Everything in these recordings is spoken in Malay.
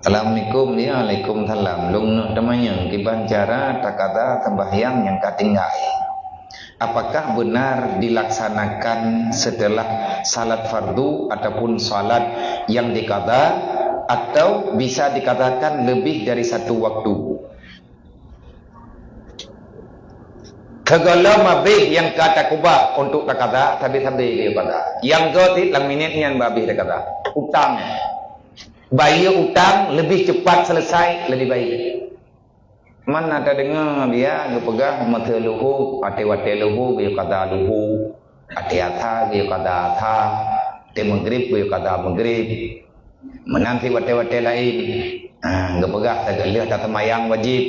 Assalamualaikum ni Waalaikumsalam. Lung nak temannya kiban cara takada sembahyang yang katinggai. Apakah benar dilaksanakan setelah salat fardu ataupun salat yang dikada, atau bisa dikatakan lebih dari satu waktu? Segala mabih yang kata kubah untuk takada tabi-tabi dia kata. Yang ke lang minit yang babih dia kata. Utang. Bayar utang lebih cepat selesai lebih baik. Mana ada dengar dia pegang mata luhu, ate-wate luhu, dia kata luhu, ate-atha, dia kata atha, te maghrib, dia kata maghrib. Menanti wate-wate lain, dia pegang tegak tak semayang wajib,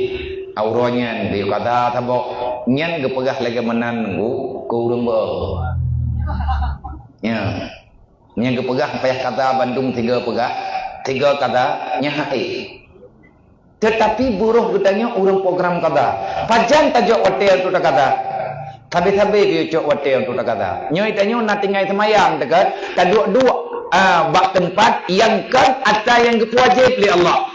auronya, dia kata tabok, nyan dia pegang lagi menan kurung ber. Ya, nyan dia pegang payah kata Bandung tiga kata nyahai. Tetapi buruh katanya urang program kata. Pajan tajok hotel tu kata. Tabi-tabi dia cok hotel tu kata. Nyoi tanyo nak tinggal semayang dekat kaduk-duk bak tempat yang kan atau yang wajib li Allah.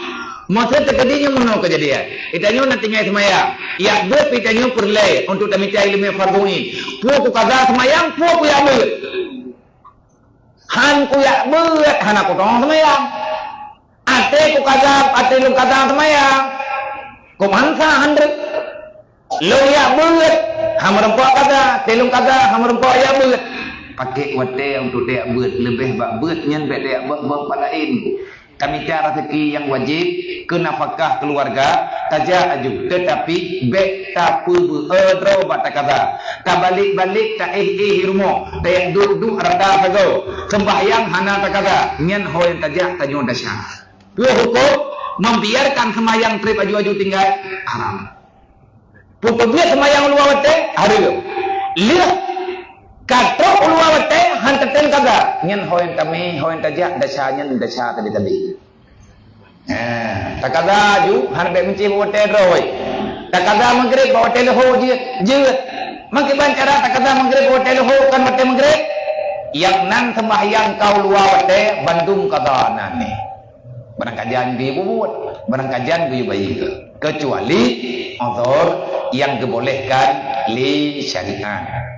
Masa terjadinya mana kejadian? Itanyo nak tinggal semayang. Ya buat itanyo perlai untuk tamicai ilmu fardu ni. Puak kata semayang, puak ku ya beut. Han ku ya beut, han aku tong semayang. Ate ku kata, ate lu kata semayang. Ku mansa handrek. Lu ya beut. Hamerempok kata, telung kata, hamerempok ya beut. Pakai wate untuk dia beut. Lebih bak beut nyen bek dia berpalain. Kami cara rezeki yang wajib ke nafkah keluarga taja aju, tetapi bek tak pu dro bata kata tak balik-balik tak rumah tak duduk rada sago sembahyang hana tak kata nyen hoy taja tanyo dasar dua hukum membiarkan sembahyang trip aju-aju tinggal haram pupuk dia sembahyang luar wate hari lihat katrok ulua wate hantaten kaga nyen hoyen tami hoyen tajak dasanya dasar tadi takada ju han be menci wate roy takada maghrib wate leho je makiban cara takada maghrib wate leho kan wate maghrib yang nan sembahyang kau luar wate Bandung kada nane barang kajian bi buat barang kajian bi baik kecuali uzur yang dibolehkan li syariat.